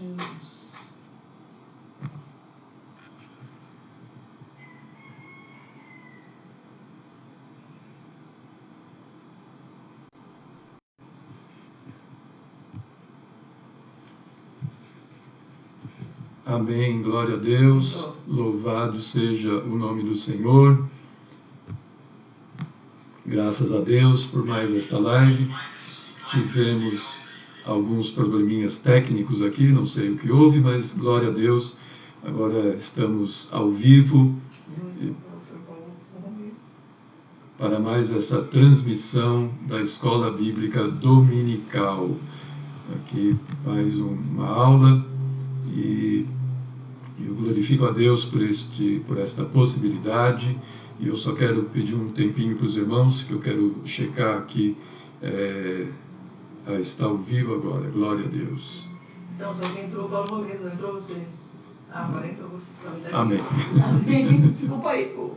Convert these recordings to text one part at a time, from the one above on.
Jesus. Amém, glória a Deus, louvado seja o nome do Senhor. Graças a Deus por mais esta live. Tivemos alguns probleminhas técnicos aqui, não sei o que houve, mas glória a Deus, agora estamos ao vivo para mais essa transmissão da Escola Bíblica Dominical. Aqui mais uma aula e eu glorifico a Deus por esta possibilidade, e eu só quero pedir um tempinho para os irmãos, que eu quero checar aqui, está ao vivo agora, glória a Deus. Então, só que entrou o Paulo Romero, não entrou você? Agora entrou você. Amém. Amém. Desculpa aí, pô.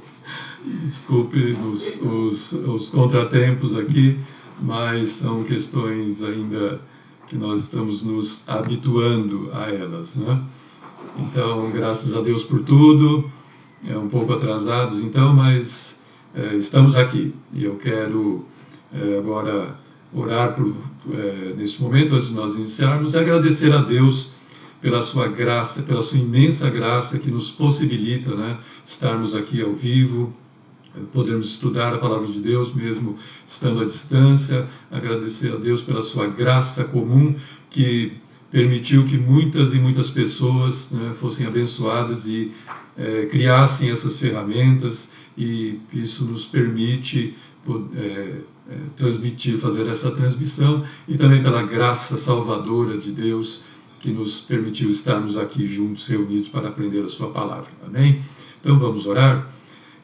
Desculpe os contratempos aqui, mas são questões ainda que nós estamos nos habituando a elas, né? Então, graças a Deus por tudo, um pouco atrasados então, mas estamos aqui. E eu quero agora orar neste momento, antes de nós iniciarmos, e agradecer a Deus pela sua graça, pela sua imensa graça que nos possibilita, né, estarmos aqui ao vivo, podermos estudar a palavra de Deus mesmo estando à distância. Agradecer a Deus pela sua graça comum que permitiu que muitas e muitas pessoas, né, fossem abençoadas e criassem essas ferramentas, e isso nos permite fazer essa transmissão, e também pela graça salvadora de Deus que nos permitiu estarmos aqui juntos, reunidos para aprender a sua palavra. Amém? Então vamos orar.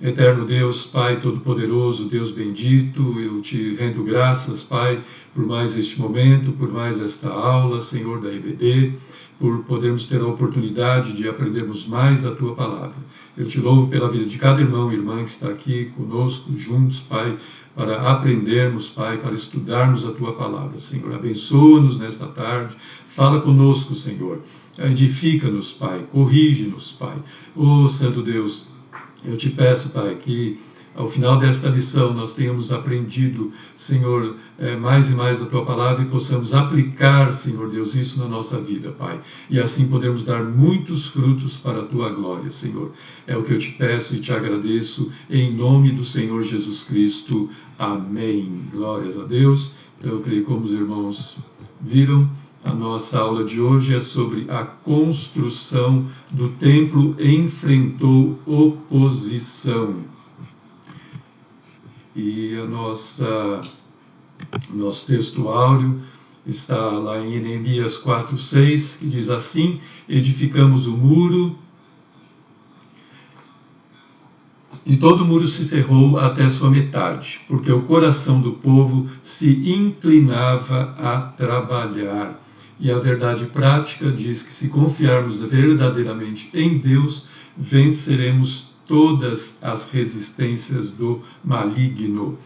Eterno Deus, Pai Todo-Poderoso, Deus bendito, eu te rendo graças, Pai, por mais este momento, por mais esta aula, Senhor da EBD, por podermos ter a oportunidade de aprendermos mais da Tua Palavra. Eu te louvo pela vida de cada irmão e irmã que está aqui conosco, juntos, Pai, para aprendermos, Pai, para estudarmos a Tua Palavra. Senhor, abençoa-nos nesta tarde, fala conosco, Senhor, edifica-nos, Pai, corrige-nos, Pai. Ó Santo Deus, eu te peço, Pai, que ao final desta lição nós tenhamos aprendido, Senhor, mais e mais da Tua Palavra, e possamos aplicar, Senhor Deus, isso na nossa vida, Pai. E assim podemos dar muitos frutos para a Tua glória, Senhor. É o que eu te peço e te agradeço, em nome do Senhor Jesus Cristo. Amém. Glórias a Deus. Então, eu creio, como os irmãos viram, a nossa aula de hoje é sobre a construção do templo enfrentou oposição. E nosso texto áureo está lá em Neemias 4:6, que diz assim: edificamos o muro, e todo o muro se cerrou até sua metade, porque o coração do povo se inclinava a trabalhar. E a verdade prática diz que se confiarmos verdadeiramente em Deus, venceremos todas as resistências do maligno.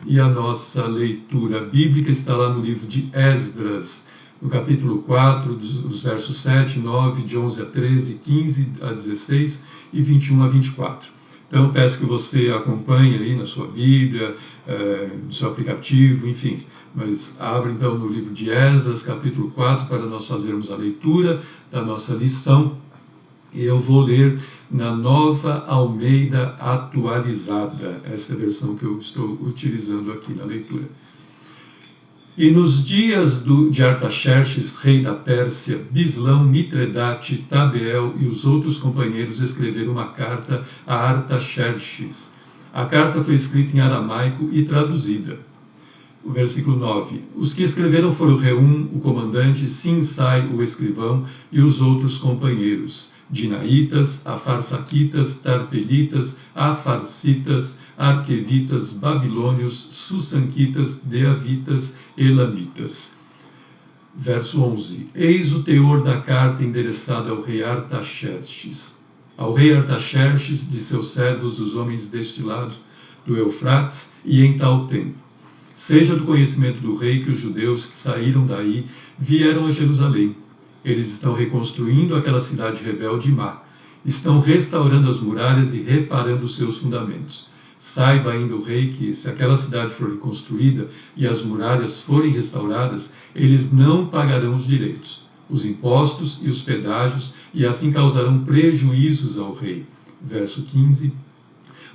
E a nossa leitura bíblica está lá no livro de Esdras, no capítulo 4, os versos 7, 9, de 11 a 13, 15 a 16 e 21 a 24. Então, eu peço que você acompanhe aí na sua Bíblia, no seu aplicativo, enfim. Mas abra então no livro de Esdras, capítulo 4, para nós fazermos a leitura da nossa lição. E eu vou ler na Nova Almeida Atualizada. Essa é a versão que eu estou utilizando aqui na leitura. E nos dias de Artaxerxes, rei da Pérsia, Bislão, Mitredate, Tabeel e os outros companheiros escreveram uma carta a Artaxerxes. A carta foi escrita em aramaico e traduzida. O versículo 9. Os que escreveram foram Reum, o comandante, Sinsai, o escrivão, e os outros companheiros, Dinaitas, Afarsaquitas, Tarpelitas, Afarsitas, Arquevitas, Babilônios, Sussanquitas, Deavitas, Elamitas. Verso 11. Eis o teor da carta endereçada ao rei Artaxerxes. Ao rei Artaxerxes, de seus servos, os homens deste lado do Eufrates, e em tal tempo. Seja do conhecimento do rei que os judeus que saíram daí vieram a Jerusalém, Eles estão reconstruindo aquela cidade rebelde e má. Estão restaurando as muralhas e reparando os seus fundamentos. Saiba ainda o rei que, se aquela cidade for reconstruída e as muralhas forem restauradas, eles não pagarão os direitos, os impostos e os pedágios, e assim causarão prejuízos ao rei. Verso 15.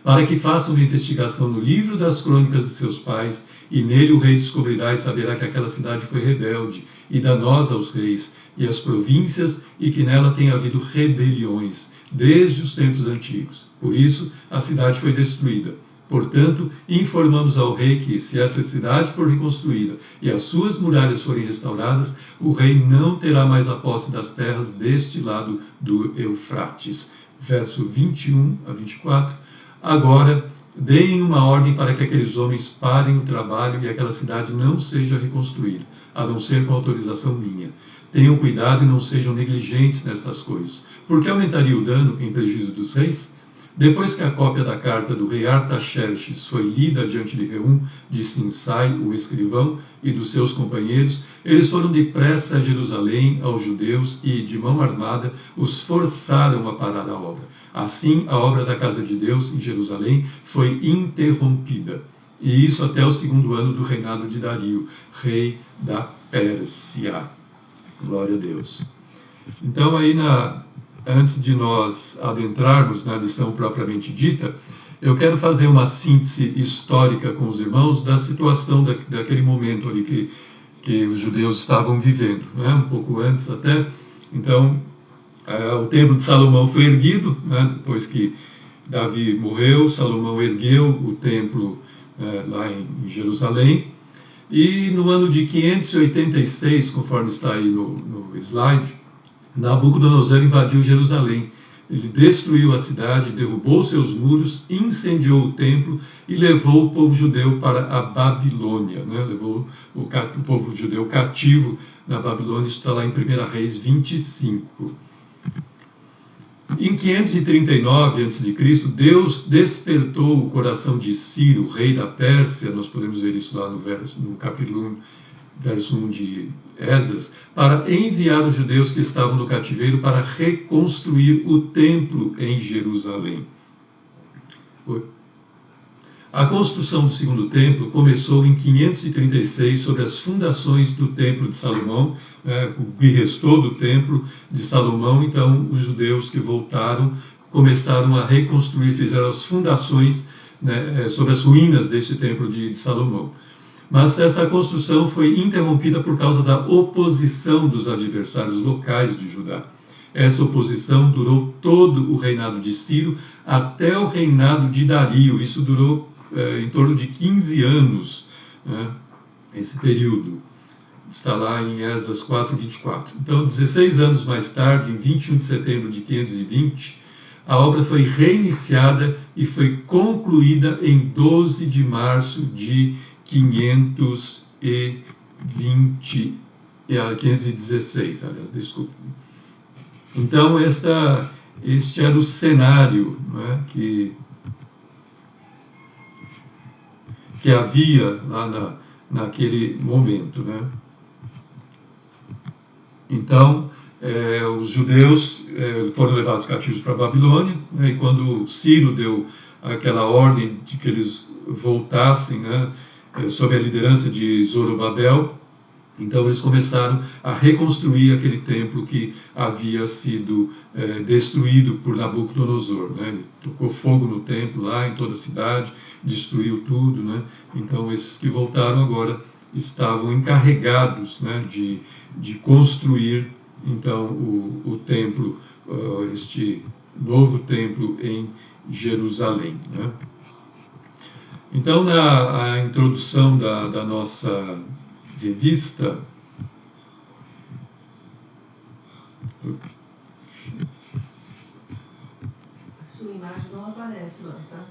Para que façam uma investigação no livro das crônicas de seus pais, e nele o rei descobrirá e saberá que aquela cidade foi rebelde e danosa aos reis e às províncias, e que nela tem havido rebeliões desde os tempos antigos. Por isso, a cidade foi destruída. Portanto, informamos ao rei que, se essa cidade for reconstruída e as suas muralhas forem restauradas, o rei não terá mais a posse das terras deste lado do Eufrates. Verso 21 a 24. Agora, deem uma ordem para que aqueles homens parem o trabalho e aquela cidade não seja reconstruída, a não ser com autorização minha. Tenham cuidado e não sejam negligentes nestas coisas. Por que aumentaria o dano em prejuízo dos reis? Depois que a cópia da carta do rei Artaxerxes foi lida diante de Reum, de Sinsai, o escrivão, e dos seus companheiros, eles foram depressa a Jerusalém aos judeus e, de mão armada, os forçaram a parar a obra. Assim, a obra da casa de Deus em Jerusalém foi interrompida. E isso até o 2º ano do reinado de Dario, rei da Pérsia. Glória a Deus. Então, aí antes de nós adentrarmos na lição propriamente dita, eu quero fazer uma síntese histórica com os irmãos da situação daquele momento ali que os judeus estavam vivendo, né? Um pouco antes até. Então, o templo de Salomão foi erguido, né? Depois que Davi morreu, Salomão ergueu o templo lá em Jerusalém. E no ano de 586, conforme está aí no slide, Nabucodonosor invadiu Jerusalém. Ele destruiu a cidade, derrubou seus muros, incendiou o templo e levou o povo judeu para a Babilônia, né? Levou o povo judeu cativo na Babilônia. Isso está lá em 1 Reis 25. Em 539 a.C., Deus despertou o coração de Ciro, rei da Pérsia. Nós podemos ver isso lá no capítulo 1, verso 1 de Esdras, para enviar os judeus que estavam no cativeiro para reconstruir o templo em Jerusalém. A construção do segundo templo começou em 536 sobre as fundações do templo de Salomão, o que restou do templo de Salomão. Então, os judeus que voltaram começaram a reconstruir, fizeram as fundações, né, sobre as ruínas desse templo de Salomão. Mas essa construção foi interrompida por causa da oposição dos adversários locais de Judá. Essa oposição durou todo o reinado de Ciro até o reinado de Dario. Isso durou em torno de 15 anos, né, esse período. Está lá em Esdras 4, 24. Então, 16 anos mais tarde, em 21 de setembro de 520, a obra foi reiniciada e foi concluída em 12 de março de 516, aliás, desculpe. Então, este era o cenário, né, que havia lá naquele momento, né? Então, os judeus foram levados cativos para a Babilônia, né, e quando Ciro deu aquela ordem de que eles voltassem, né, sob a liderança de Zorobabel, então eles começaram a reconstruir aquele templo que havia sido destruído por Nabucodonosor, né? Ele tocou fogo no templo lá em toda a cidade, destruiu tudo, né? Então esses que voltaram agora estavam encarregados, né, de construir então o templo, este novo templo em Jerusalém, né? Então, na introdução da nossa revista, A sua imagem não aparece lá, tá?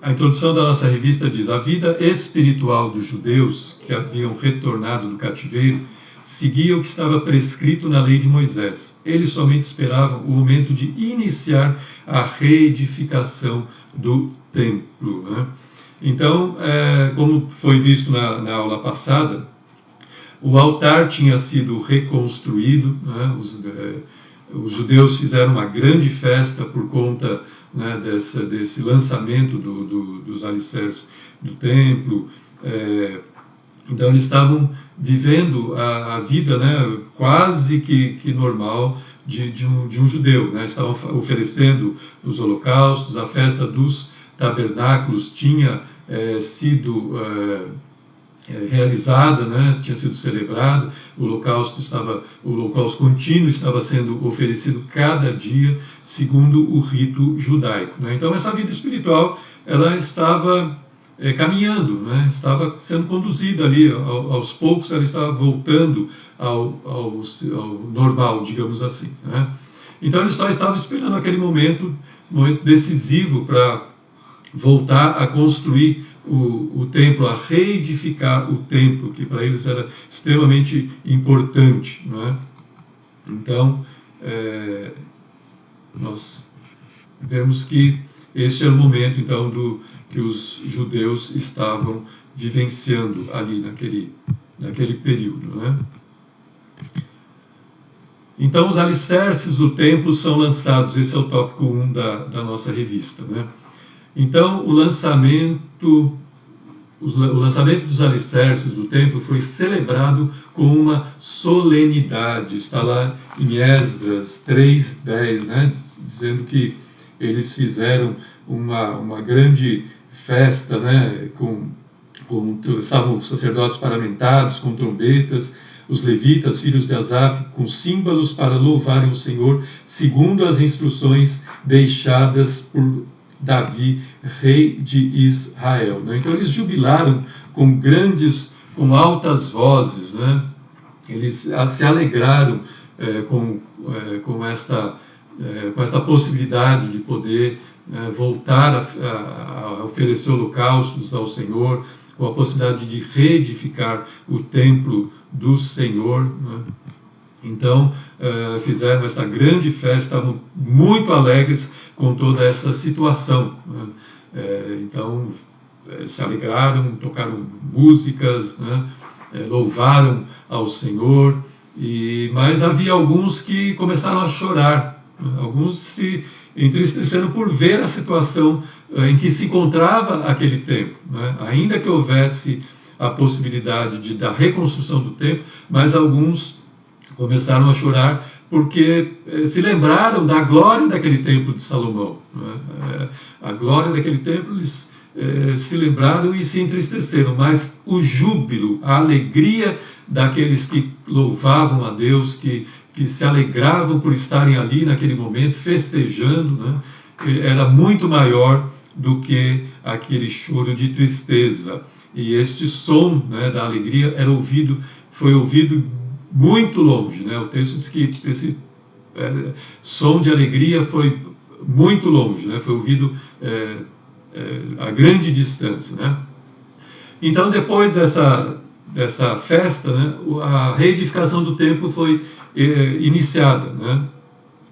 A introdução da nossa revista diz: a vida espiritual dos judeus que haviam retornado do cativeiro seguia o que estava prescrito na lei de Moisés. Eles somente esperavam o momento de iniciar a reedificação do templo, né? Então, como foi visto na aula passada, o altar tinha sido reconstruído, né? Os judeus fizeram uma grande festa por conta, né, desse lançamento dos alicerces do templo. Então eles estavam vivendo a vida, né, quase que normal de um judeu, né? Estavam oferecendo os holocaustos, a festa dos tabernáculos tinha sido realizada, né? Tinha sido celebrada, o holocausto contínuo estava sendo oferecido cada dia segundo o rito judaico, né? Então essa vida espiritual ela estava caminhando, né? Estava sendo conduzida ali, aos poucos ela estava voltando ao normal, digamos assim, né? Então ele só estava esperando aquele momento decisivo para voltar a construir o templo, a reedificar o templo, que para eles era extremamente importante, né? Então nós vemos que esse era o momento então que os judeus estavam vivenciando ali naquele período, né? Então os alicerces do templo são lançados, esse é o tópico 1 da nossa revista, né? Então o lançamento dos alicerces do templo foi celebrado com uma solenidade, está lá em Esdras 3:10, né? Dizendo que eles fizeram uma grande festa, né? Estavam os sacerdotes paramentados com trombetas, os levitas, filhos de Asaf, com símbolos para louvarem o Senhor, segundo as instruções deixadas por Davi, rei de Israel, né? Então eles jubilaram com altas vozes, né? Eles se alegraram com esta possibilidade de poder voltar a oferecer holocaustos ao Senhor, com a possibilidade de reedificar o templo do Senhor, né? Então fizeram esta grande festa, estavam muito alegres com toda essa situação, né? Então se alegraram, tocaram músicas, né? Louvaram ao Senhor, mas havia alguns que começaram a chorar, né? Alguns se entristeceram por ver a situação em que se encontrava aquele templo, né? Ainda que houvesse a possibilidade da reconstrução do templo, mas alguns começaram a chorar porque se lembraram da glória daquele templo de Salomão, né? A glória daquele templo, eles se lembraram e se entristeceram, mas o júbilo, a alegria daqueles que louvavam a Deus, que se alegravam por estarem ali naquele momento, festejando, né? Era muito maior do que aquele choro de tristeza. E este som, né, da alegria foi ouvido muito longe, né? O texto diz que esse som de alegria foi muito longe, né? Foi ouvido a grande distância, né? Então, depois dessa festa, né, a reedificação do templo foi iniciada, né?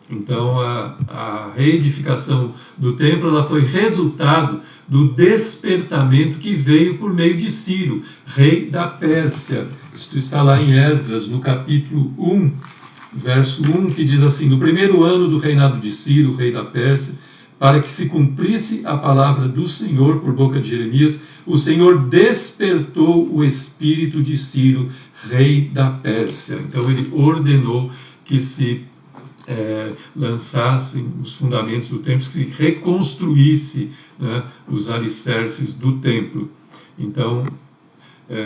Então a reedificação do templo ela foi resultado do despertamento que veio por meio de Ciro, rei da Pérsia. Isto está lá em Esdras, no capítulo 1, verso 1, que diz assim: no primeiro ano do reinado de Ciro, rei da Pérsia, para que se cumprisse a palavra do Senhor por boca de Jeremias, o Senhor despertou o espírito de Ciro, rei da Pérsia. Então ele ordenou que se lançassem os fundamentos do templo, que se reconstruísse, né, os alicerces do templo. Então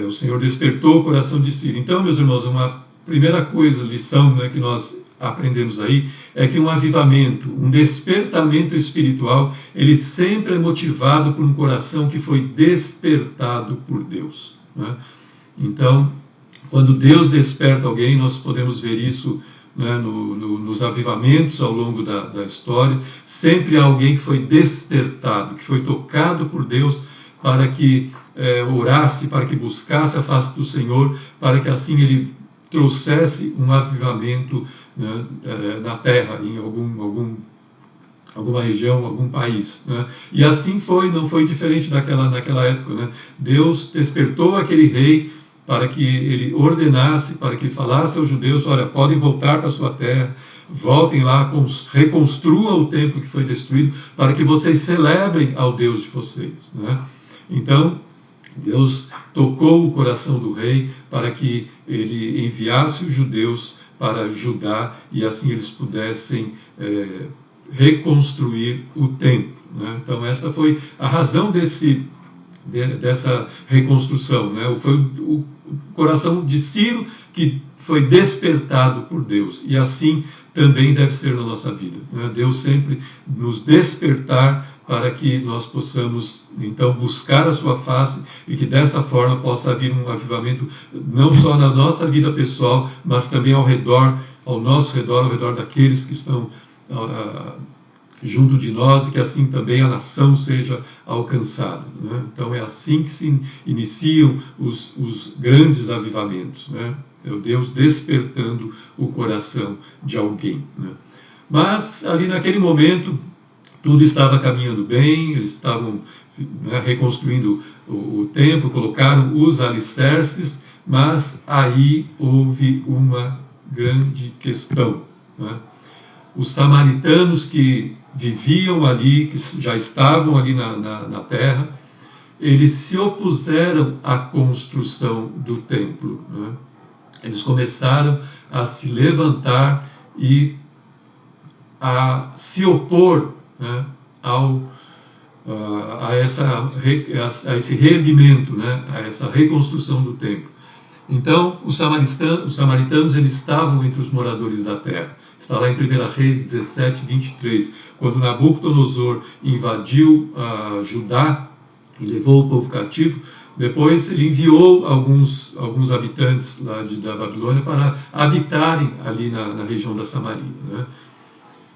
o Senhor despertou o coração de Ciro. Então, meus irmãos, uma primeira lição, né, que nós aprendemos aí, é que um avivamento, um despertamento espiritual, ele sempre é motivado por um coração que foi despertado por Deus, né? Então, quando Deus desperta alguém, nós podemos ver isso, né, nos avivamentos ao longo da história. Sempre há alguém que foi despertado, que foi tocado por Deus para que orasse, para que buscasse a face do Senhor, para que assim ele trouxesse um avivamento, né, na terra, em alguma região, algum país, né? E assim foi, não foi diferente naquela época, né? Deus despertou aquele rei para que ele ordenasse, para que ele falasse aos judeus: olha, podem voltar para a sua terra, voltem lá, reconstruam o templo que foi destruído, para que vocês celebrem ao Deus de vocês, né? Então, Deus tocou o coração do rei para que ele enviasse os judeus para Judá e assim eles pudessem reconstruir o templo, né? Então essa foi a razão dessa reconstrução, né? Foi o coração de Ciro que foi despertado por Deus, e assim também deve ser na nossa vida, né? Deus sempre nos despertar para que nós possamos então buscar a sua face e que dessa forma possa haver um avivamento não só na nossa vida pessoal, mas também ao nosso redor, ao redor daqueles que estão junto de nós, e que assim também a nação seja alcançada, né? Então é assim que se iniciam os grandes avivamentos, né? É o Deus despertando o coração de alguém, né? Mas ali naquele momento tudo estava caminhando bem, eles estavam, né, reconstruindo o templo, colocaram os alicerces, mas aí houve uma grande questão, né? Os samaritanos que viviam ali, que já estavam ali na terra, eles se opuseram à construção do templo, né? Eles começaram a se levantar e a se opor, né, a esse reerguimento, né, a essa reconstrução do templo. Então, os samaritanos eles estavam entre os moradores da terra. Está lá em 1 Reis 17, 23, quando Nabucodonosor invadiu Judá e levou o povo cativo. Depois ele enviou alguns habitantes lá da Babilônia para habitarem ali na região da Samaria, né?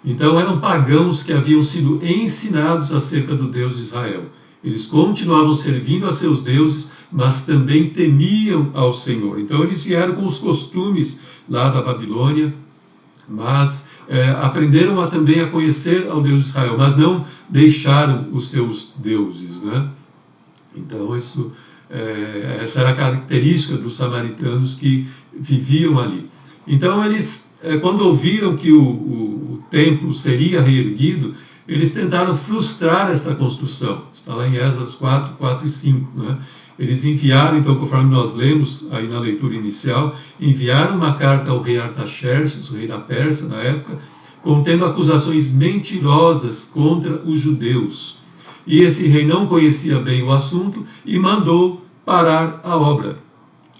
Então eram pagãos que haviam sido ensinados acerca do Deus de Israel. Eles continuavam servindo a seus deuses, mas também temiam ao Senhor. Então eles vieram com os costumes lá da Babilônia, mas aprenderam também a conhecer ao Deus de Israel, mas não deixaram os seus deuses, né? Então essa era a característica dos samaritanos que viviam ali. Então eles, quando ouviram que o templo seria reerguido, eles tentaram frustrar esta construção. Está lá em Esdras 4, 4 e 5, né? Eles enviaram, então, conforme nós lemos aí na leitura inicial, enviaram uma carta ao rei Artaxerxes, o rei da Pérsia na época, contendo acusações mentirosas contra os judeus. E esse rei não conhecia bem o assunto e mandou parar a obra.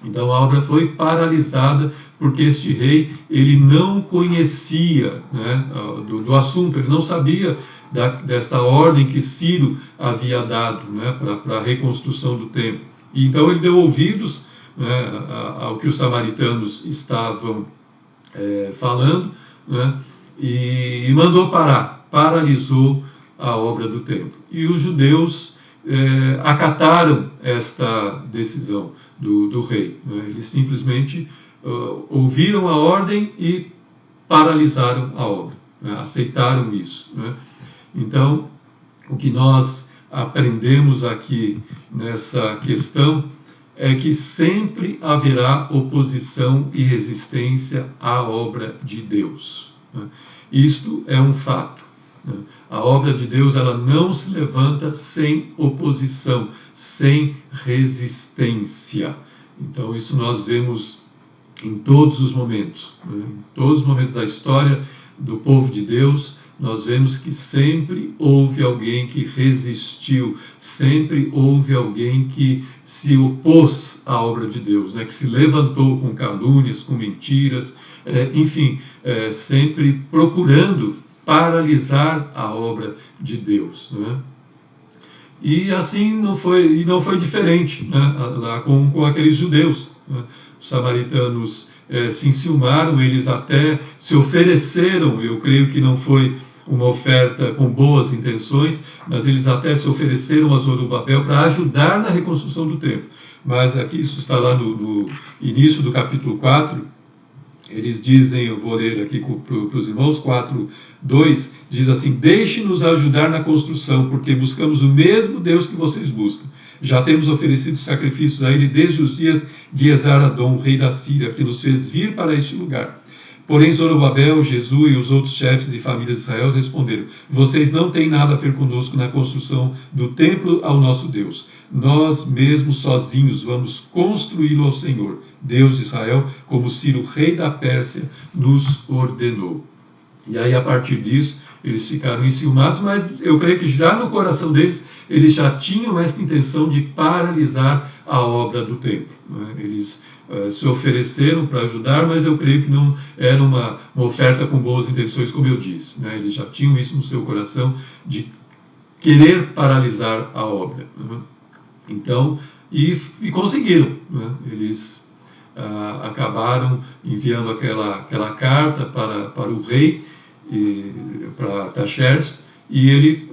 Então a obra foi paralisada porque este rei ele não conhecia, né, do assunto, ele não sabia dessa ordem que Ciro havia dado, né, para a reconstrução do templo. E então ele deu ouvidos, né, ao que os samaritanos estavam falando, né, e mandou parar, paralisou a obra do templo. E os judeus acataram esta decisão do rei, né? Eles simplesmente ouviram a ordem e paralisaram a obra, né? Aceitaram isso, né? Então, o que nós aprendemos aqui nessa questão é que sempre haverá oposição e resistência à obra de Deus, né? Isto é um fato. A obra de Deus ela não se levanta sem oposição, sem resistência. Então isso nós vemos em todos os momentos, né? Em todos os momentos da história do povo de Deus, nós vemos que sempre houve alguém que resistiu, sempre houve alguém que se opôs à obra de Deus, né? Que se levantou com calúnias, com mentiras, enfim, sempre procurando paralisar a obra de Deus, né? E assim não foi diferente, né, lá com aqueles judeus, né? Os samaritanos se enciumaram, eles até se ofereceram, eu creio que não foi uma oferta com boas intenções, mas eles até se ofereceram a Zorobabel para ajudar na reconstrução do templo. Mas aqui isso está lá no início do capítulo 4, eles dizem, eu vou ler aqui para os irmãos, 4:2, diz assim: deixe-nos ajudar na construção, porque buscamos o mesmo Deus que vocês buscam. Já temos oferecido sacrifícios a Ele desde os dias de Esar-Adom, rei da Síria, que nos fez vir para este lugar. Porém, Zorobabel, Jesú e os outros chefes de famílias de Israel responderam: vocês não têm nada a ver conosco na construção do templo ao nosso Deus. Nós mesmos sozinhos vamos construí-lo ao Senhor, Deus de Israel, como Ciro, rei da Pérsia, nos ordenou. E aí, a partir disso, eles ficaram enciumados, mas eu creio que já no coração deles, eles já tinham essa intenção de paralisar a obra do templo. Eles se ofereceram para ajudar, mas eu creio que não era uma oferta com boas intenções, como eu disse. Eles já tinham isso no seu coração de querer paralisar a obra. Então, e conseguiram. Eles acabaram enviando aquela carta para o rei, para Artaxerxes, e ele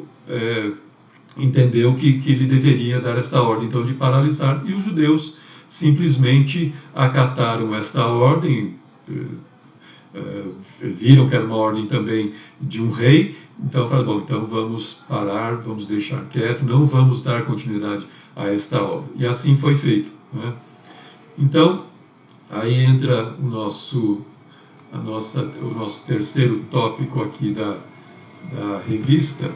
entendeu que ele deveria dar essa ordem então de paralisar, e os judeus simplesmente acataram esta ordem, viram que era uma ordem também de um rei, então falaram: bom, então vamos parar, vamos deixar quieto, não vamos dar continuidade a esta obra. E assim foi feito. Então, aí entra o nosso terceiro tópico aqui da revista,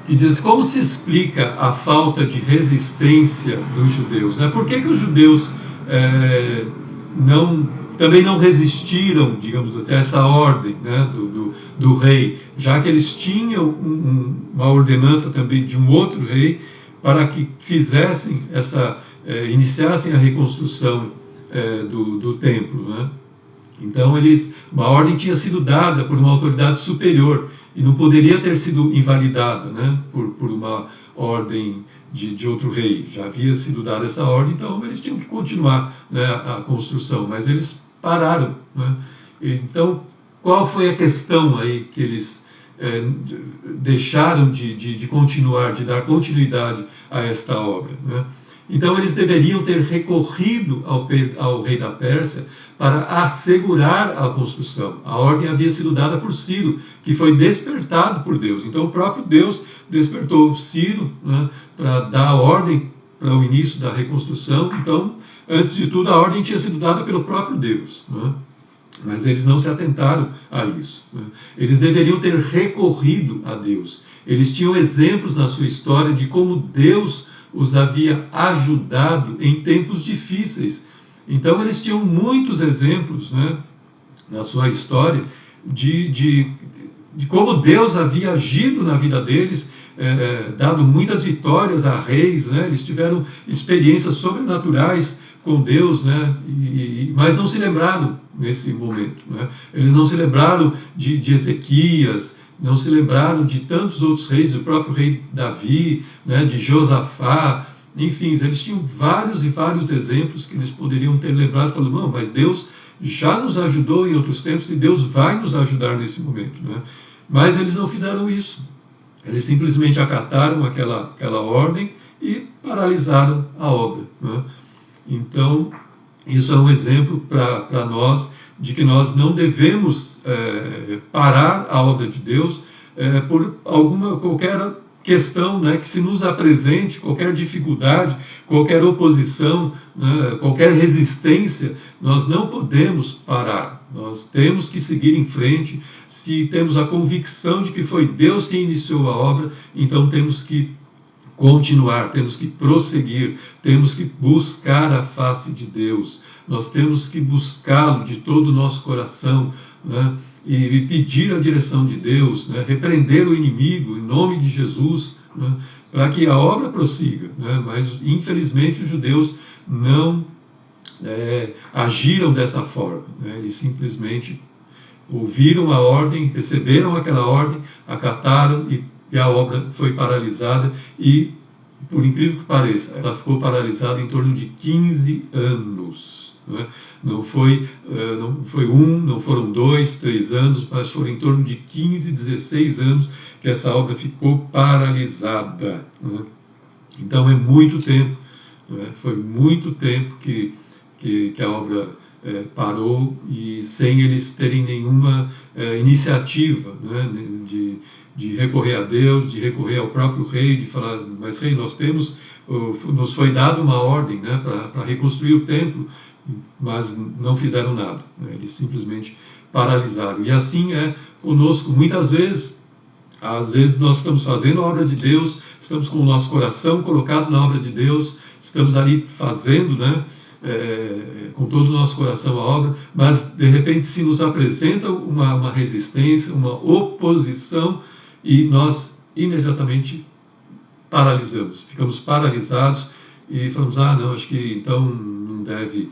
que diz: como se explica a falta de resistência dos judeus? Por que os judeus também não resistiram, digamos assim, a essa ordem do rei, já que eles tinham uma ordenança também de um outro rei para que fizessem iniciassem a reconstrução do templo, Então, uma ordem tinha sido dada por uma autoridade superior e não poderia ter sido invalidada por uma ordem de outro rei. Já havia sido dada essa ordem, então eles tinham que continuar a construção, mas eles pararam. Então, qual foi a questão aí que eles deixaram de continuar, de dar continuidade a esta obra? Então eles deveriam ter recorrido ao rei da Pérsia para assegurar a construção. A ordem havia sido dada por Ciro, que foi despertado por Deus. Então o próprio Deus despertou Ciro para dar a ordem para o início da reconstrução. Então, antes de tudo, a ordem tinha sido dada pelo próprio Deus. Mas eles não se atentaram a isso. Eles deveriam ter recorrido a Deus. Eles tinham exemplos na sua história de como Deus os havia ajudado em tempos difíceis. Então eles tinham muitos exemplos na sua história de como Deus havia agido na vida deles, dado muitas vitórias a reis, eles tiveram experiências sobrenaturais com Deus, mas não se lembraram nesse momento. Eles não se lembraram de Ezequias, não se lembraram de tantos outros reis, do próprio rei Davi, de Josafá, enfim, eles tinham vários e vários exemplos que eles poderiam ter lembrado, falando: não, mas Deus já nos ajudou em outros tempos e Deus vai nos ajudar nesse momento. Mas eles não fizeram isso. Eles simplesmente acataram aquela ordem e paralisaram a obra. Então, isso é um exemplo para nós de que nós não devemos parar a obra de Deus por qualquer questão que se nos apresente, qualquer dificuldade, qualquer oposição, qualquer resistência. Nós não podemos parar. Nós temos que seguir em frente. Se temos a convicção de que foi Deus quem iniciou a obra, então temos que continuar, temos que prosseguir, temos que buscar a face de Deus. Nós temos que buscá-lo de todo o nosso coração, e pedir a direção de Deus, repreender o inimigo em nome de Jesus, para que a obra prossiga. Mas, infelizmente, os judeus não agiram dessa forma. Eles simplesmente ouviram a ordem, receberam aquela ordem, acataram e a obra foi paralisada e, por incrível que pareça, ela ficou paralisada em torno de 15 anos. Não foi não foram 2, 3 anos, mas foram em torno de 15, 16 anos que essa obra ficou paralisada. Então é muito tempo, foi muito tempo que a obra parou, e sem eles terem nenhuma iniciativa de recorrer a Deus, de recorrer ao próprio rei, de falar: mas rei, nós temos nos foi dada uma ordem, né, para reconstruir o templo, mas não fizeram nada, né? Eles simplesmente paralisaram. E assim é conosco. Muitas vezes, às vezes nós estamos fazendo a obra de Deus, estamos com o nosso coração colocado na obra de Deus, estamos ali fazendo, né, com todo o nosso coração a obra, mas de repente se nos apresenta uma resistência, uma oposição, e nós imediatamente paralisamos, ficamos paralisados e falamos, não, acho que então não deve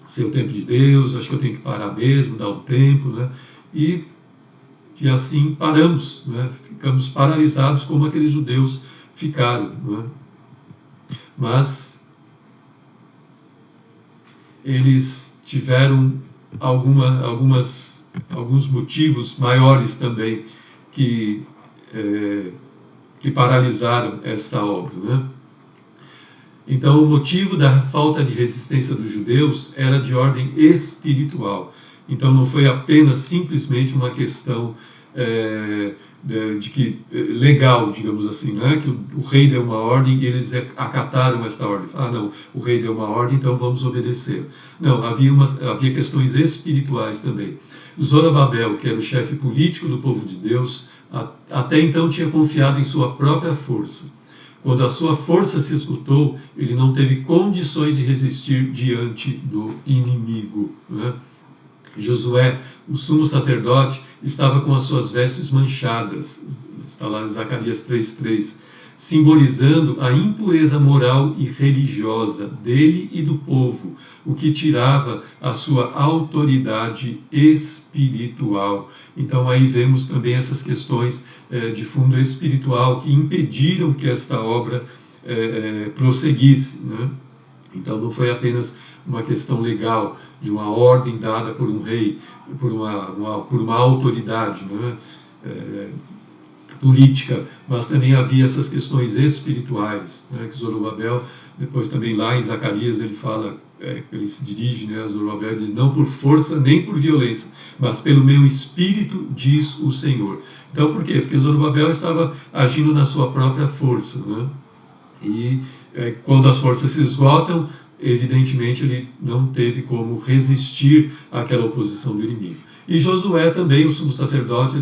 ser o tempo de Deus, acho que eu tenho que parar mesmo, dar um tempo, né? E assim paramos, né? Ficamos paralisados como aqueles judeus ficaram, né? Mas eles tiveram alguns motivos maiores também que paralisaram esta obra, né? Então, o motivo da falta de resistência dos judeus era de ordem espiritual. Então, não foi apenas simplesmente uma questão legal, digamos assim, né? Que o rei deu uma ordem e eles acataram essa ordem. Não, o rei deu uma ordem, então vamos obedecer. Não, havia questões espirituais também. Zorobabel, que era o chefe político do povo de Deus, até então tinha confiado em sua própria força. Quando a sua força se esgotou, ele não teve condições de resistir diante do inimigo, né? Josué, o sumo sacerdote, estava com as suas vestes manchadas, está lá em Zacarias 3:3, simbolizando a impureza moral e religiosa dele e do povo, o que tirava a sua autoridade espiritual. Então aí vemos também essas questões de fundo espiritual que impediram que esta obra prosseguisse, né? Então não foi apenas uma questão legal, de uma ordem dada por um rei, por uma autoridade, né, política, mas também havia essas questões espirituais, né, que Zorobabel, depois também lá em Zacarias ele fala, ele se dirige, né, a Zorobabel e diz, não por força nem por violência, mas pelo meu espírito, diz o Senhor. Então por quê? Porque Zorobabel estava agindo na sua própria força, né? E quando as forças se esgotam, evidentemente ele não teve como resistir àquela oposição do inimigo. E Josué também, o sumo sacerdote,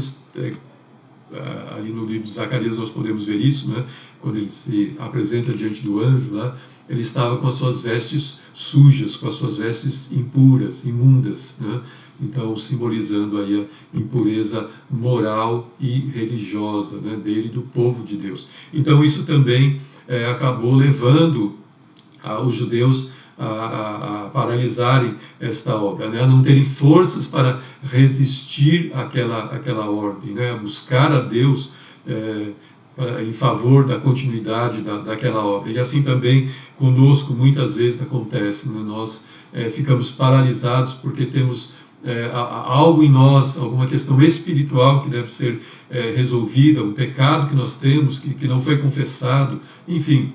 ali no livro de Zacarias nós podemos ver isso, né? Quando ele se apresenta diante do anjo lá, ele estava com as suas vestes sujas, com as suas vestes impuras, imundas, né? Então simbolizando aí a impureza moral e religiosa, né, dele e do povo de Deus. Então isso também acabou levando os judeus a paralisarem esta obra, né? A não terem forças para resistir àquela ordem, né? A buscar a Deus em favor da continuidade daquela obra. E assim também conosco muitas vezes acontece, né? Nós ficamos paralisados porque temos algo em nós, alguma questão espiritual que deve ser resolvida, um pecado que nós temos que não foi confessado, enfim,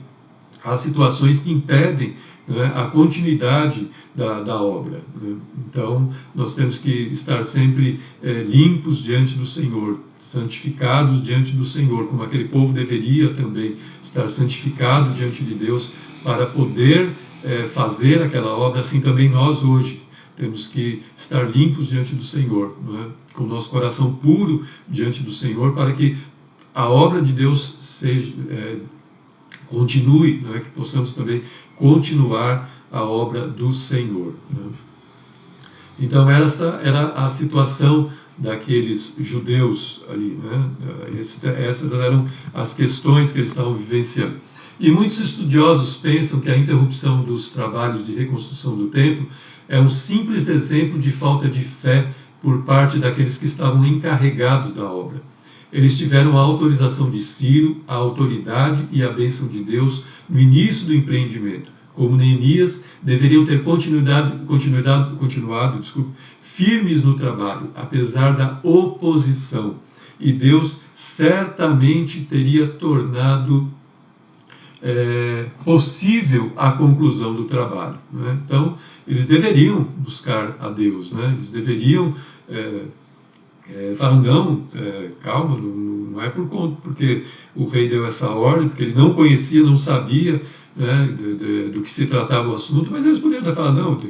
há situações que impedem, né, a continuidade da obra, né? Então nós temos que estar sempre limpos diante do Senhor, santificados diante do Senhor, como aquele povo deveria também estar santificado diante de Deus para poder fazer aquela obra. Assim também nós hoje temos que estar limpos diante do Senhor, né? Com o nosso coração puro diante do Senhor, para que a obra de Deus seja continue, né? Que possamos também continuar a obra do Senhor, né? Então essa era a situação daqueles judeus ali, né? Essas eram as questões que eles estavam vivenciando. E muitos estudiosos pensam que a interrupção dos trabalhos de reconstrução do templo é um simples exemplo de falta de fé por parte daqueles que estavam encarregados da obra. Eles tiveram a autorização de Ciro, a autoridade e a bênção de Deus no início do empreendimento. Como Neemias, deveriam ter continuado firmes no trabalho, apesar da oposição. E Deus certamente teria tornado possível a conclusão do trabalho, né? Então, eles deveriam buscar a Deus, né? Eles deveriam falam, não, calma, não é por conta, porque o rei deu essa ordem, porque ele não conhecia, não sabia, né, do que se tratava o assunto, mas eles poderiam até falar, não,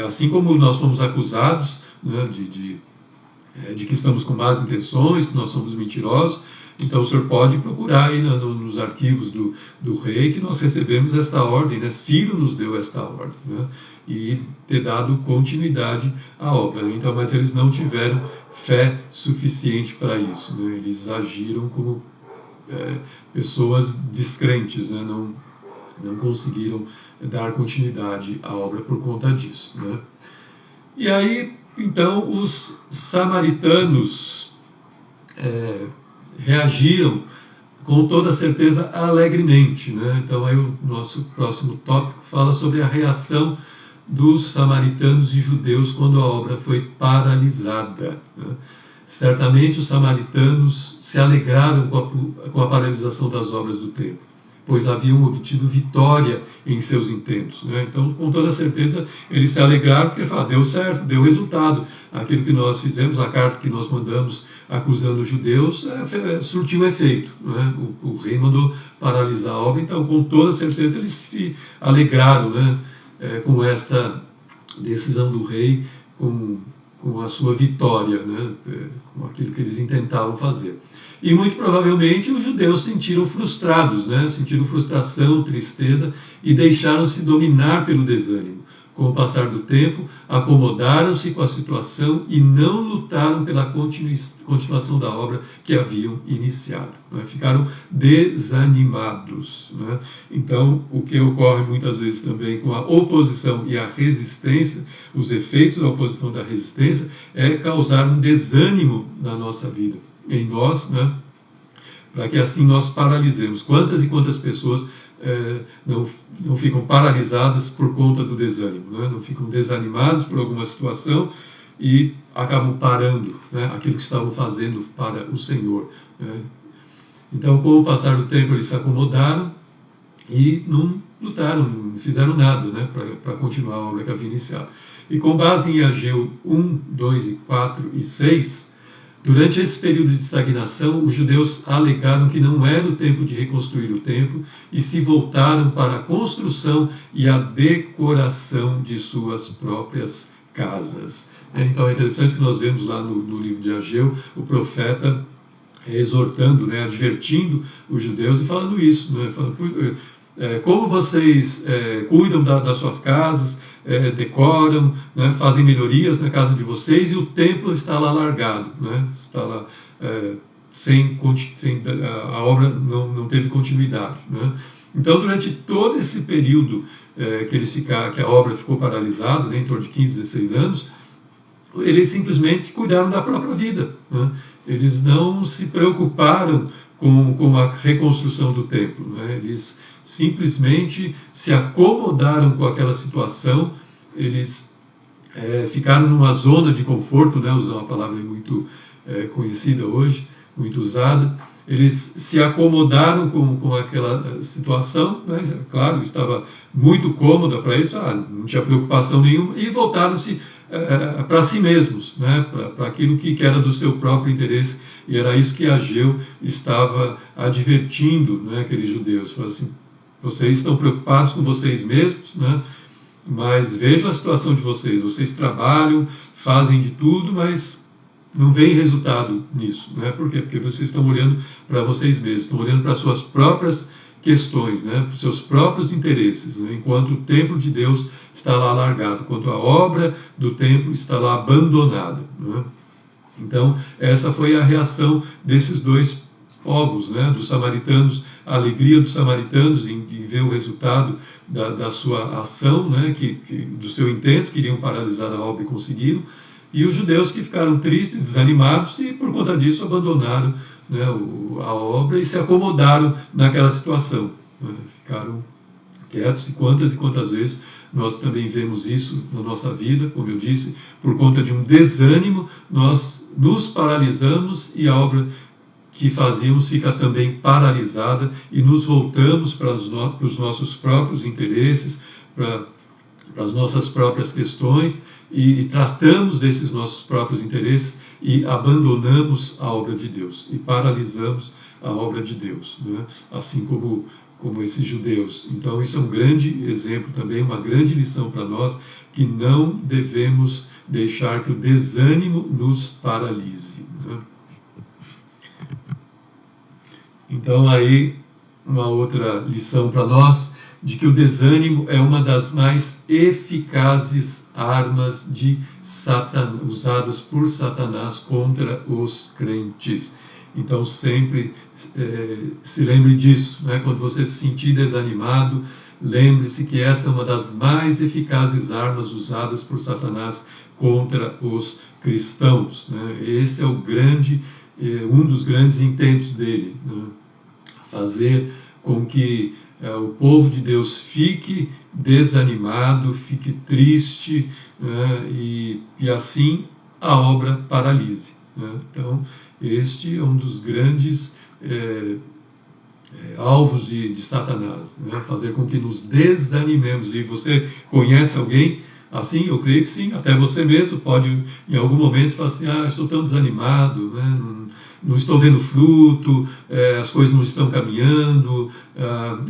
assim como nós fomos acusados, né, de que estamos com más intenções, que nós somos mentirosos, então o senhor pode procurar aí nos arquivos do rei que nós recebemos esta ordem, né? Ciro nos deu esta ordem, né? E ter dado continuidade à obra. Então, mas eles não tiveram fé suficiente para isso, né? Eles agiram como pessoas descrentes, né? Não conseguiram dar continuidade à obra por conta disso, né? E aí, então, os samaritanos reagiram com toda certeza alegremente, né? Então aí o nosso próximo tópico fala sobre a reação dos samaritanos e judeus quando a obra foi paralisada, né? Certamente os samaritanos se alegraram com a paralisação das obras do templo, pois haviam obtido vitória em seus intentos, né? Então, com toda certeza, eles se alegraram porque falaram, deu certo, deu resultado. Aquilo que nós fizemos, a carta que nós mandamos acusando os judeus, surtiu efeito, né? O rei mandou paralisar a obra, então, com toda certeza, eles se alegraram, né? Com esta decisão do rei, com a sua vitória, né? Com aquilo que eles intentavam fazer. E muito provavelmente os judeus sentiram frustrados, né? Sentiram frustração, tristeza e deixaram-se dominar pelo desânimo. Com o passar do tempo, acomodaram-se com a situação e não lutaram pela continuação da obra que haviam iniciado, né? Ficaram desanimados, né? Então, o que ocorre muitas vezes também com a oposição e a resistência, os efeitos da oposição e da resistência, é causar um desânimo na nossa vida, em nós, né? Para que assim nós paralisemos. Quantas e quantas pessoas não ficam paralisadas por conta do desânimo, né? Não ficam desanimadas por alguma situação e acabam parando, né, aquilo que estavam fazendo para o Senhor, né? Então, com o passar do tempo, eles se acomodaram e não lutaram, não fizeram nada, né, para continuar a obra que havia iniciado. E com base em Ageu 1, 2, 4 e 6, durante esse período de estagnação, os judeus alegaram que não era o tempo de reconstruir o templo e se voltaram para a construção e a decoração de suas próprias casas. Então é interessante que nós vemos lá no livro de Ageu, o profeta exortando, né, advertindo os judeus e falando isso, né, falando, como vocês cuidam das suas casas, decoram, né, fazem melhorias na casa de vocês e o templo está lá largado, né, está lá a obra não teve continuidade, né. Então, durante todo esse período que a obra ficou paralisada, né, em torno de 15, 16 anos, eles simplesmente cuidaram da própria vida, né. Eles não se preocuparam com a reconstrução do templo, né? Eles simplesmente se acomodaram com aquela situação, eles ficaram numa zona de conforto, né? Usar uma palavra muito conhecida hoje, muito usada. Eles se acomodaram com aquela situação, né? Claro, estava muito cômoda para eles, não tinha preocupação nenhuma, e voltaram-se para si mesmos, né? Para aquilo que era do seu próprio interesse, e era isso que Ageu estava advertindo, né, aqueles judeus. Falou assim, vocês estão preocupados com vocês mesmos, né? Mas vejam a situação de vocês trabalham, fazem de tudo, mas não vem resultado nisso, né? Por quê? Porque vocês estão olhando para vocês mesmos, estão olhando para suas próprias questões, né, para os seus próprios interesses, né, enquanto o templo de Deus está lá largado, enquanto a obra do templo está lá abandonada, né? Então, essa foi a reação desses dois povos, né, dos samaritanos, a alegria dos samaritanos em ver o resultado da sua ação, né, do seu intento, queriam paralisar a obra e conseguiram, e os judeus que ficaram tristes, desanimados e por conta disso abandonaram, né, a obra e se acomodaram naquela situação, né, ficaram quietos. E quantas vezes nós também vemos isso na nossa vida, como eu disse, por conta de um desânimo, nós nos paralisamos e a obra que fazíamos fica também paralisada e nos voltamos para os nossos próprios interesses, para as nossas próprias questões, e tratamos desses nossos próprios interesses e abandonamos a obra de Deus e paralisamos a obra de Deus, né? Assim como esses judeus. Então isso é um grande exemplo também, uma grande lição para nós, que não devemos deixar que o desânimo nos paralise, né? Então aí uma outra lição para nós, de que o desânimo é uma das mais eficazes armas de Satanás, usadas por Satanás contra os crentes. Então sempre se lembre disso, né? Quando você se sentir desanimado, lembre-se que essa é uma das mais eficazes armas usadas por Satanás contra os cristãos, né? Esse é o grande, um dos grandes intentos dele, né? Fazer com que o povo de Deus fique desanimado, fique triste, né? E assim a obra paralise, né? Então este é um dos grandes alvos de Satanás, né? Fazer com que nos desanimemos. E você conhece alguém assim? Eu creio que sim, até você mesmo pode em algum momento falar assim, eu estou tão desanimado, né? Não estou vendo fruto, as coisas não estão caminhando,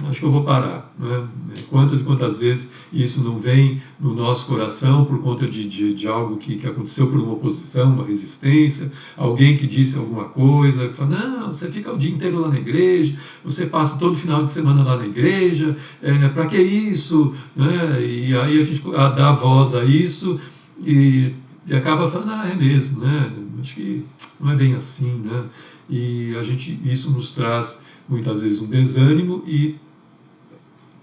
acho que eu vou parar, né? Quantas e quantas vezes isso não vem no nosso coração por conta de algo que aconteceu por uma oposição, uma resistência, alguém que disse alguma coisa, que fala, não, você fica o dia inteiro lá na igreja, você passa todo final de semana lá na igreja, para que isso? Né? E aí a gente dá voz a isso e acaba falando, é mesmo, né? Acho que não é bem assim, né? E isso nos traz muitas vezes um desânimo e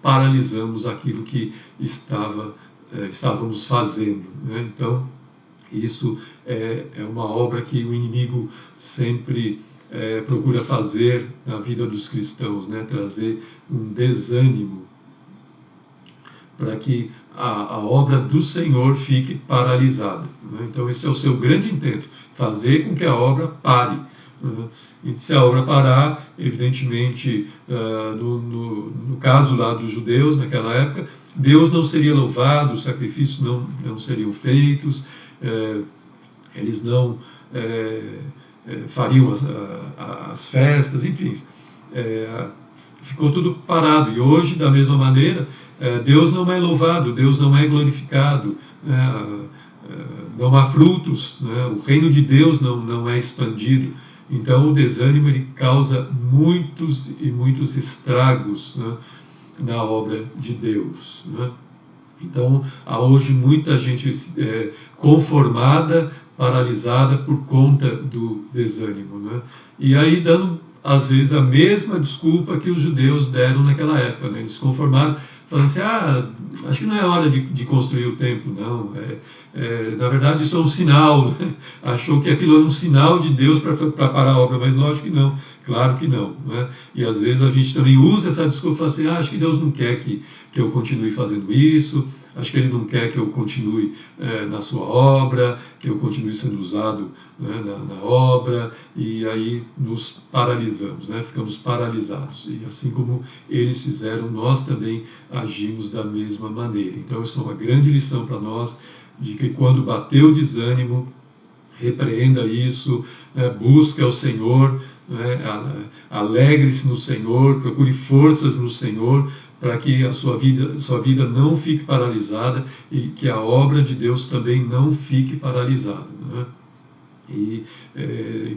paralisamos aquilo que estávamos fazendo, né? Então isso é uma obra que o inimigo sempre procura fazer na vida dos cristãos, né? Trazer um desânimo para que a obra do Senhor fique paralisada, né? Então esse é o seu grande intento, fazer com que a obra pare, né? E se a obra parar, evidentemente, no caso lá dos judeus naquela época, Deus não seria louvado, os sacrifícios não seriam feitos, eles não fariam as festas, enfim, ficou tudo parado. E hoje, da mesma maneira, Deus não é louvado, Deus não é glorificado, não há frutos, né? O reino de Deus não é expandido. Então o desânimo ele causa muitos e muitos estragos, né, na obra de Deus, né? Então há hoje muita gente conformada, paralisada por conta do desânimo, né? E aí dando às vezes a mesma desculpa que os judeus deram naquela época, né? Eles se conformaram, falando assim, acho que não é hora de construir o templo, não. Na verdade isso é um sinal, né? Achou que aquilo era um sinal de Deus para parar a obra, mas lógico que não, claro que não, né? E às vezes a gente também usa essa desculpa e fala assim, acho que Deus não quer que eu continue fazendo isso, acho que Ele não quer que eu continue na sua obra, que eu continue sendo usado, né, na obra, e aí nos paralisamos, né? Ficamos paralisados. E assim como eles fizeram, nós também agimos da mesma maneira. Então isso é uma grande lição para nós, de que quando bater o desânimo, repreenda isso, busque ao Senhor, alegre-se no Senhor, procure forças no Senhor, para que a sua vida não fique paralisada e que a obra de Deus também não fique paralisada, né? E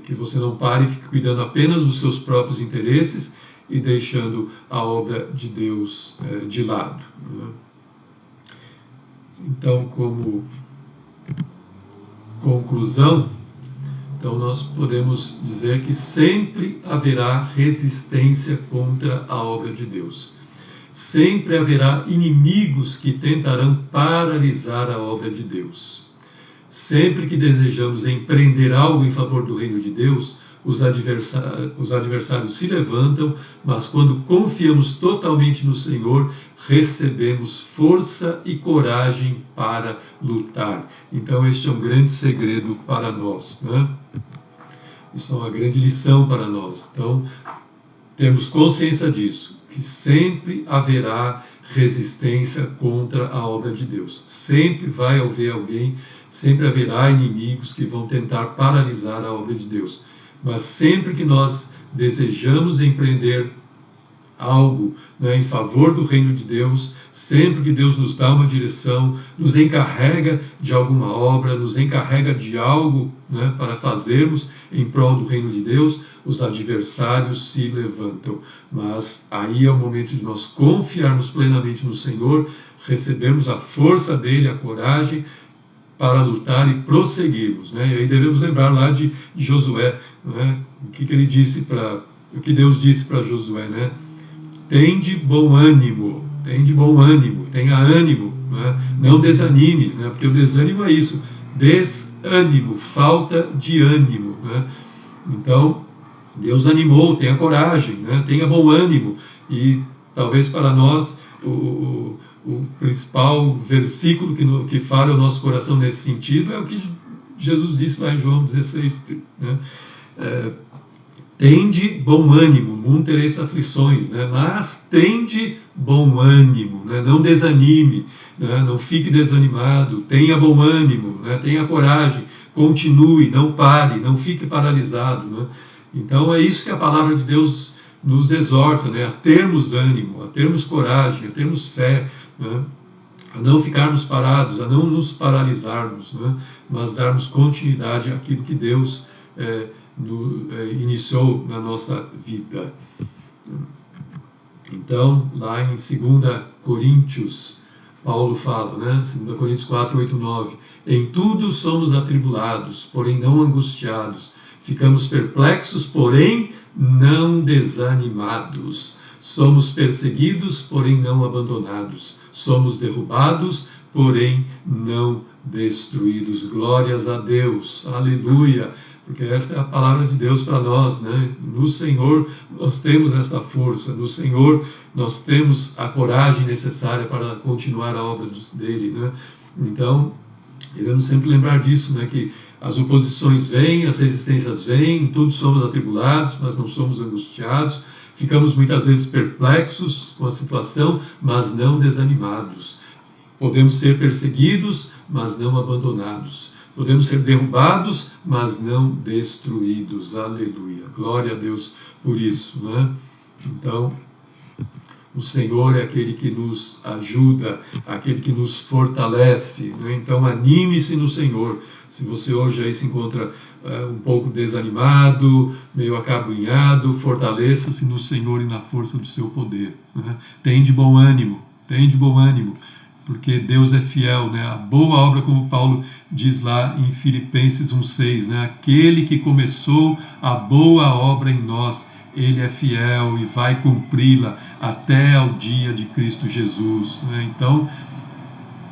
que você não pare e fique cuidando apenas dos seus próprios interesses e deixando a obra de Deus de lado, né? Então, como conclusão, então nós podemos dizer que sempre haverá resistência contra a obra de Deus. Sempre haverá inimigos que tentarão paralisar a obra de Deus. Sempre que desejamos empreender algo em favor do reino de Deus, os adversários se levantam, mas quando confiamos totalmente no Senhor, recebemos força e coragem para lutar. Então este é um grande segredo para nós, né? Isso é uma grande lição para nós. Então, temos consciência disso, que sempre haverá resistência contra a obra de Deus. Sempre vai haver alguém, sempre haverá inimigos que vão tentar paralisar a obra de Deus. Mas sempre que nós desejamos empreender algo, né, em favor do reino de Deus, sempre que Deus nos dá uma direção, nos encarrega de alguma obra, nos encarrega de algo, né, para fazermos em prol do reino de Deus, os adversários se levantam. Mas aí é o momento de nós confiarmos plenamente no Senhor, recebermos a força dele, a coragem para lutar e prosseguirmos, né? E aí devemos lembrar lá de Josué, né? O que Deus disse para Josué, né? Tende bom ânimo, tenha ânimo, né? Não desanime, né? Porque o desânimo é isso, desânimo, falta de ânimo, né? Então, Deus animou, tenha coragem, né? Tenha bom ânimo. E talvez para nós o principal versículo que fala o nosso coração nesse sentido é o que Jesus disse lá em João 16, né? Tende bom ânimo, no mundo tereis aflições, né? Mas tende bom ânimo, né? Não desanime, né? Não fique desanimado, tenha bom ânimo, né? Tenha coragem, continue, não pare, não fique paralisado, né? Então é isso que a palavra de Deus nos exorta, né? A termos ânimo, a termos coragem, a termos fé, né? A não ficarmos parados, a não nos paralisarmos, né? Mas darmos continuidade àquilo que Deus iniciou na nossa vida. Então, lá em 2 Coríntios, Paulo fala, né? 2 Coríntios 4, 8, 9, em tudo somos atribulados, porém não angustiados, ficamos perplexos, porém não desanimados, somos perseguidos, porém não abandonados, somos derrubados, porém não destruídos. Glórias a Deus, aleluia, porque esta é a palavra de Deus para nós, né? No Senhor nós temos esta força, no Senhor nós temos a coragem necessária para continuar a obra dele, né? Então, devemos sempre lembrar disso, né? Que as oposições vêm, as resistências vêm, em tudo somos atribulados, mas não somos angustiados, ficamos muitas vezes perplexos com a situação, mas não desanimados. Podemos ser perseguidos, mas não abandonados. Podemos ser derrubados, mas não destruídos. Aleluia. Glória a Deus por isso, né? Então, o Senhor é aquele que nos ajuda, aquele que nos fortalece, né? Então, anime-se no Senhor. Se você hoje aí se encontra um pouco desanimado, meio acabrunhado, fortaleça-se no Senhor e na força do seu poder, né? Tende bom ânimo, porque Deus é fiel, né? A boa obra, como Paulo diz lá em Filipenses 1,6, né? Aquele que começou a boa obra em nós, ele é fiel e vai cumpri-la até ao dia de Cristo Jesus, né? Então,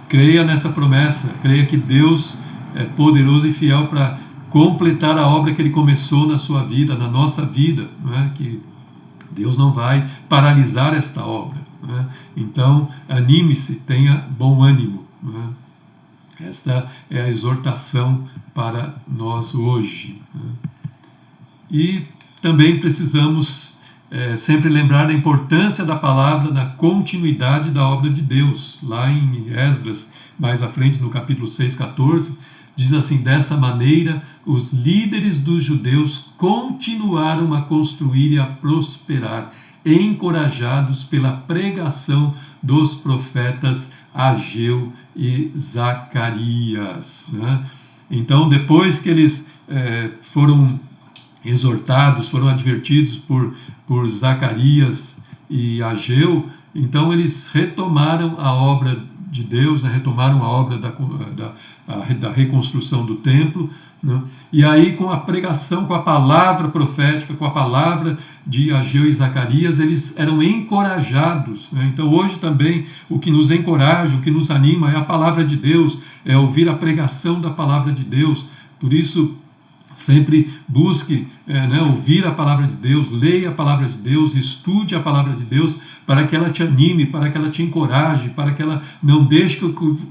creia nessa promessa, creia que Deus é poderoso e fiel para completar a obra que ele começou na sua vida, na nossa vida, né? Que Deus não vai paralisar esta obra, né? Então, anime-se, tenha bom ânimo, né? Esta é a exortação para nós hoje, né? E também precisamos sempre lembrar da importância da palavra na continuidade da obra de Deus. Lá em Esdras, mais à frente, no capítulo 6, 14, diz assim: dessa maneira, os líderes dos judeus continuaram a construir e a prosperar, encorajados pela pregação dos profetas Ageu e Zacarias, né? Então, depois que eles foram exortados, foram advertidos por Zacarias e Ageu, então eles retomaram a obra de Deus, né? Retomaram a obra da reconstrução do templo, né? E aí, com a pregação, com a palavra profética, com a palavra de Ageu e Zacarias, eles eram encorajados, né? Então hoje também o que nos encoraja, o que nos anima é a palavra de Deus, é ouvir a pregação da palavra de Deus. Por isso, sempre busque ouvir a palavra de Deus, leia a palavra de Deus, estude a palavra de Deus, para que ela te anime, para que ela te encoraje, para que ela não deixe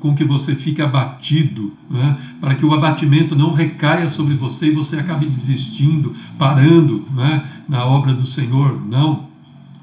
com que você fique abatido, né? Para que o abatimento não recaia sobre você e você acabe desistindo, parando, né, na obra do Senhor. Não.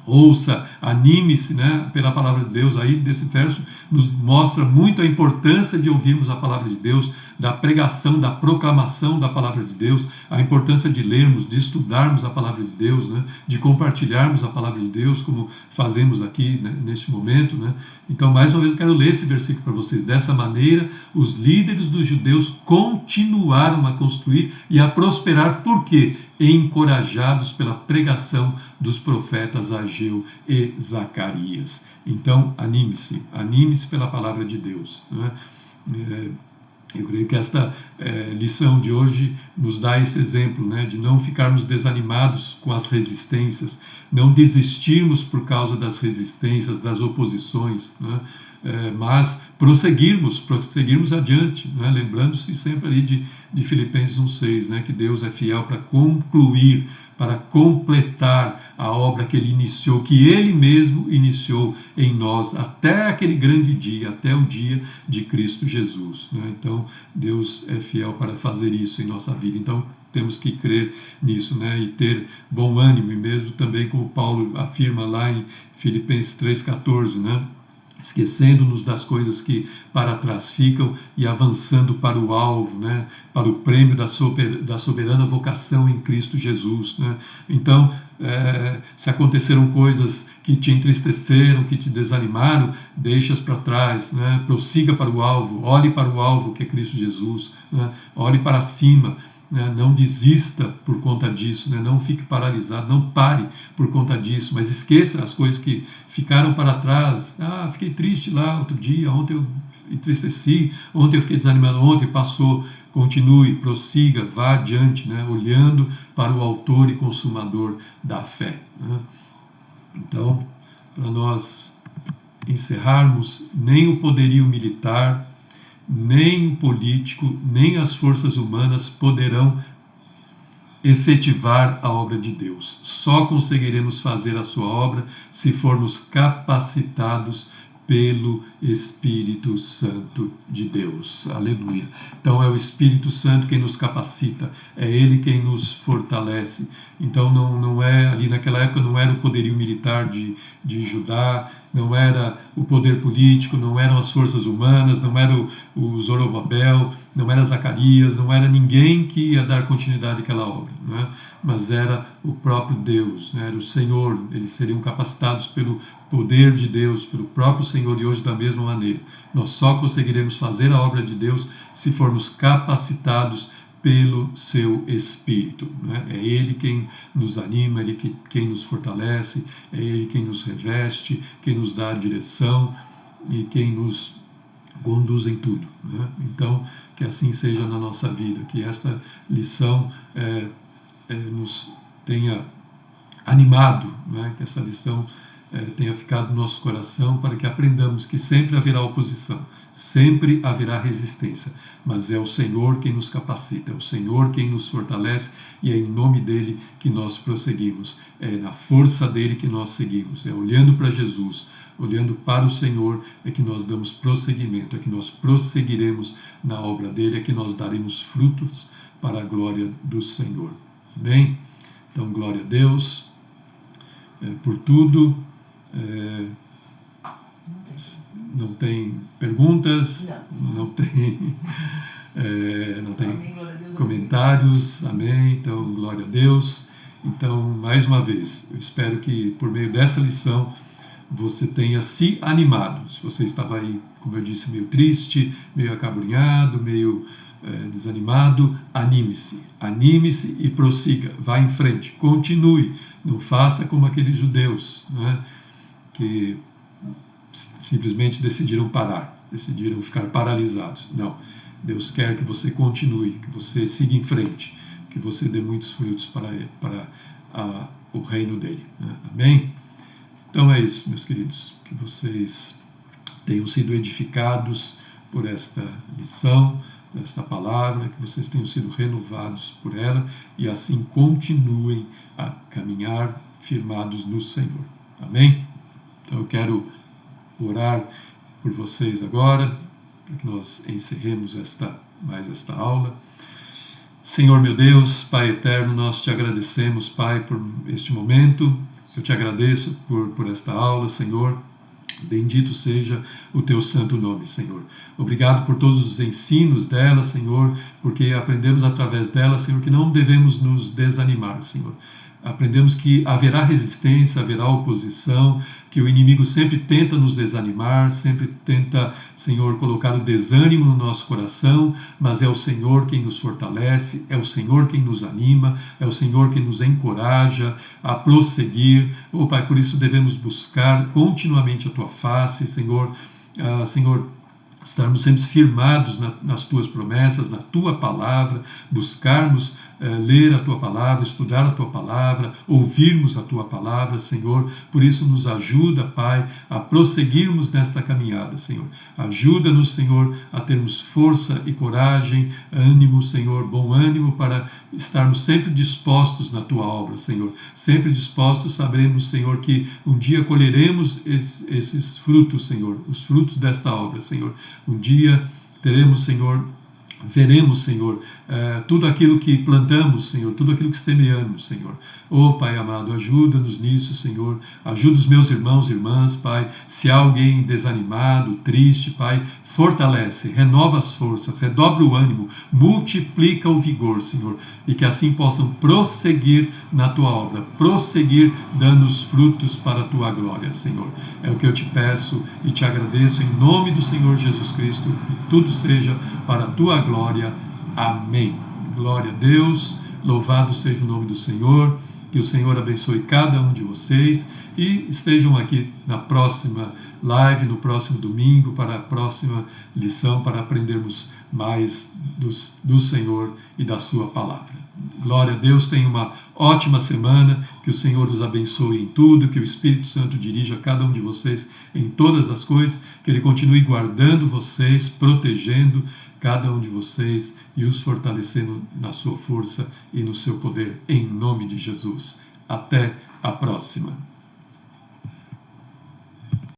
ouça, anime-se, né, pela palavra de Deus. Aí desse verso nos mostra muito a importância de ouvirmos a palavra de Deus, da pregação, da proclamação da palavra de Deus, a importância de lermos, de estudarmos a palavra de Deus, né, de compartilharmos a palavra de Deus, como fazemos aqui, né, neste momento, né. Então, mais uma vez, eu quero ler esse versículo para vocês. Dessa maneira, os líderes dos judeus continuaram a construir e a prosperar. Por quê? Encorajados pela pregação dos profetas Ageu e Zacarias. Então, anime-se pela palavra de Deus, né? Eu creio que esta lição de hoje nos dá esse exemplo, né, de não ficarmos desanimados com as resistências, não desistirmos por causa das resistências, das oposições, né, mas prosseguirmos adiante, né, lembrando-se sempre ali de Filipenses 1,6, né, que Deus é fiel para concluir, para completar a obra que Ele iniciou, que Ele mesmo iniciou em nós, até aquele grande dia, até o dia de Cristo Jesus, né? Então, Deus é fiel para fazer isso em nossa vida. Então, temos que crer nisso, né? E ter bom ânimo, e mesmo também como Paulo afirma lá em Filipenses 3,14, né? Esquecendo-nos das coisas que para trás ficam e avançando para o alvo, né? Para o prêmio da soberana vocação em Cristo Jesus, né? Então, se aconteceram coisas que te entristeceram, que te desanimaram, deixa-as para trás, né? Prossiga para o alvo, olhe para o alvo que é Cristo Jesus, né? Olhe para cima. Não desista por conta disso, né? Não fique paralisado, não pare por conta disso, mas esqueça as coisas que ficaram para trás. Fiquei triste lá outro dia, ontem eu entristeci, ontem eu fiquei desanimado, ontem passou. Continue, prossiga, vá adiante, né? Olhando para o autor e consumador da fé, né? Então, para nós encerrarmos, nem o poderio militar, nem o político, nem as forças humanas poderão efetivar a obra de Deus. Só conseguiremos fazer a sua obra se formos capacitados pelo Espírito Santo de Deus. Aleluia. Então é o Espírito Santo quem nos capacita, é Ele quem nos fortalece. Então não é, ali naquela época não era o poderio militar de Judá, não era o poder político, não eram as forças humanas, não era o Zorobabel, não era Zacarias, não era ninguém que ia dar continuidade àquela obra, né? Mas era o próprio Deus, né? Era o Senhor. Eles seriam capacitados pelo poder de Deus, pelo próprio Senhor. E hoje, da mesma maneira, nós só conseguiremos fazer a obra de Deus se formos capacitados pelo seu Espírito, né? É Ele quem nos anima, Ele quem nos fortalece, é Ele quem nos reveste, quem nos dá a direção e quem nos conduz em tudo, né? Então, que assim seja na nossa vida, que esta lição nos tenha animado, né? Que essa lição tenha ficado no nosso coração, para que aprendamos que sempre haverá oposição, sempre haverá resistência, mas é o Senhor quem nos capacita, é o Senhor quem nos fortalece, e é em nome dEle que nós prosseguimos, é na força dEle que nós seguimos, é olhando para Jesus, olhando para o Senhor, é que nós damos prosseguimento, é que nós prosseguiremos na obra dEle, é que nós daremos frutos para a glória do Senhor. Amém? Então, glória a Deus por tudo. Não tem perguntas, não tem comentários, amém? Então, glória a Deus. Então, mais uma vez, eu espero que por meio dessa lição você tenha se animado. Se você estava aí, como eu disse, meio triste, meio acabrunhado, meio desanimado, anime-se e prossiga, vá em frente, continue, não faça como aqueles judeus, né, que simplesmente decidiram parar, decidiram ficar paralisados. Não, Deus quer que você continue, que você siga em frente, que você dê muitos frutos para o reino dele, né? Amém? Então é isso, meus queridos, que vocês tenham sido edificados por esta lição, por esta palavra, que vocês tenham sido renovados por ela e assim continuem a caminhar firmados no Senhor. Amém? Então eu quero orar por vocês agora, para que nós encerremos mais esta aula. Senhor meu Deus, Pai eterno, nós te agradecemos, Pai, por este momento Eu te agradeço por esta aula, Senhor. Bendito seja o teu santo nome, Senhor. Obrigado por todos os ensinos dela, Senhor, porque aprendemos através dela, Senhor, que não devemos nos desanimar, Senhor. Aprendemos que haverá resistência, haverá oposição, que o inimigo sempre tenta nos desanimar, sempre tenta, Senhor, colocar o desânimo no nosso coração, mas é o Senhor quem nos fortalece, é o Senhor quem nos anima, é o Senhor quem nos encoraja a prosseguir. Oh, Pai, por isso devemos buscar continuamente a Tua face, Senhor, Senhor, estarmos sempre firmados nas Tuas promessas, na Tua palavra, buscarmos ler a Tua palavra, estudar a Tua palavra, ouvirmos a Tua palavra, Senhor. Por isso nos ajuda, Pai, a prosseguirmos nesta caminhada, Senhor. Ajuda-nos, Senhor, a termos força e coragem, ânimo, Senhor, bom ânimo para estarmos sempre dispostos na Tua obra, Senhor. Sempre dispostos, saberemos, Senhor, que um dia colheremos esses frutos, Senhor, os frutos desta obra, Senhor. Um dia teremos, Senhor, veremos, Senhor, tudo aquilo que plantamos, Senhor, tudo aquilo que semeamos, Senhor. Oh, Pai amado, ajuda-nos nisso, Senhor. Ajuda os meus irmãos e irmãs, Pai. Se há alguém desanimado, triste, Pai, fortalece, renova as forças, redobra o ânimo, multiplica o vigor, Senhor, e que assim possam prosseguir na Tua obra, prosseguir dando os frutos para a Tua glória, Senhor. É o que eu te peço e te agradeço em nome do Senhor Jesus Cristo, e tudo seja para a Tua glória. Amém. Glória a Deus, louvado seja o nome do Senhor, que o Senhor abençoe cada um de vocês e estejam aqui na próxima live, no próximo domingo, para a próxima lição, para aprendermos mais do Senhor e da sua palavra. Glória a Deus, tenha uma ótima semana, que o Senhor os abençoe em tudo, que o Espírito Santo dirija cada um de vocês em todas as coisas, que Ele continue guardando vocês, protegendo cada um de vocês e os fortalecendo na sua força e no seu poder, em nome de Jesus. Até a próxima.